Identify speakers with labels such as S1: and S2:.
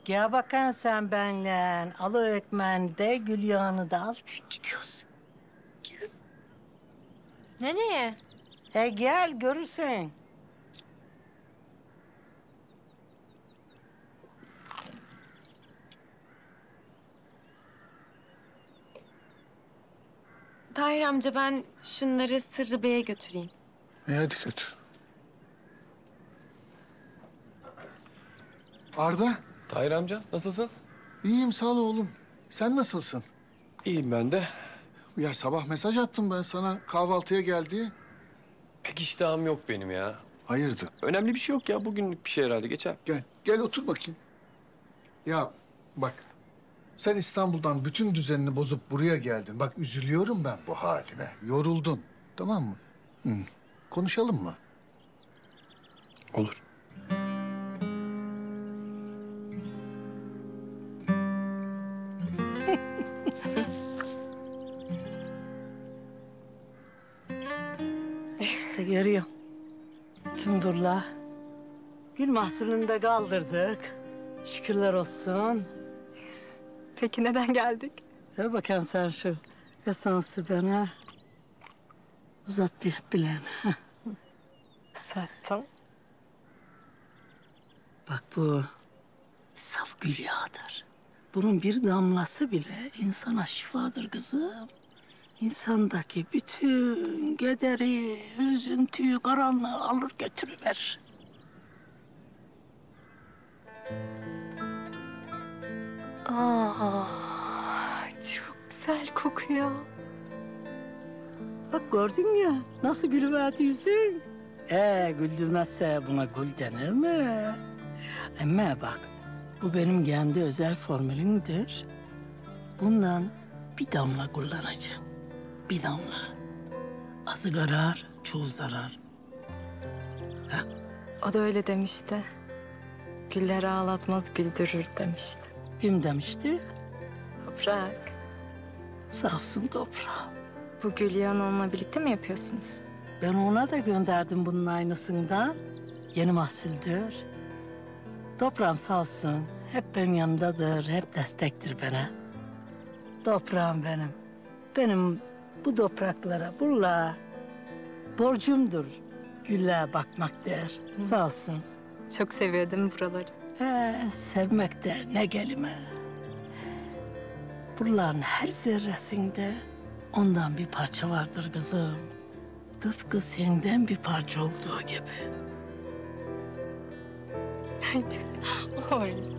S1: Gel bakan sen benle. Al o ekmeğini de, gül yağını da al. Gidiyoruz.
S2: Nereye?
S1: He gel görürsün.
S2: Tahir amca ben şunları Sırrı Bey'e götüreyim.
S3: Hadi götür. Arda,
S4: Tahir amca nasılsın?
S3: iyiyim sağ ol oğlum. Sen nasılsın?
S4: İyiyim ben de.
S3: Ya sabah mesaj attım ben sana kahvaltıya gel diye.
S4: Pek iştahım yok benim ya.
S3: Hayırdır?
S4: Önemli bir şey yok ya. Bugünlük bir şey herhalde geçer.
S3: Gel otur bakayım. Ya bak, sen İstanbul'dan bütün düzenini bozup buraya geldin. Bak üzülüyorum ben bu haline. Yoruldun, tamam mı? Hı. Konuşalım mı?
S4: Olur.
S1: İşte görüyor. Tümbürla. Gül mahsulünü de kaldırdık. Şükürler olsun.
S2: Peki neden geldik?
S1: Ver bakalım sen şu esansı bana. Uzat bir bilen.
S2: Sattım.
S1: Bak bu saf gül yağıdır. Bunun bir damlası bile insana şifadır kızım. İnsandaki bütün kederi, üzüntüyü, karanlığı alır götürüver.
S2: Aa, çok güzel kokuyor.
S1: Bak gördün ya nasıl gülüverdi yüzün. Güldürmezse buna gül denir mi? Ama bak bu benim kendi özel formülümdür. Bundan bir damla kullanacağım. Bir damla. Azı karar, çoğu zarar.
S2: O da öyle demişti. Güller ağlatmaz, güldürür demişti.
S1: Kim demişti?
S2: Toprak.
S1: Safsın toprağım.
S2: Bu gül yağını onunla birlikte mi yapıyorsunuz?
S1: Ben ona da gönderdim bunun aynısından. Yeni mahsuldür. Toprağım sağ olsun. Hep benim yanımdadır, hep destektir bana. Toprağım benim. Benim bu topraklara, buralara borcumdur. Güllere bakmak der. Sağ olsun.
S2: Çok seviyor değil mi buraları?
S1: Sevmek de ne kelime. Buraların her zerresinde ondan bir parça vardır kızım. Tıpkı senden bir parça olduğu gibi.
S2: Oy.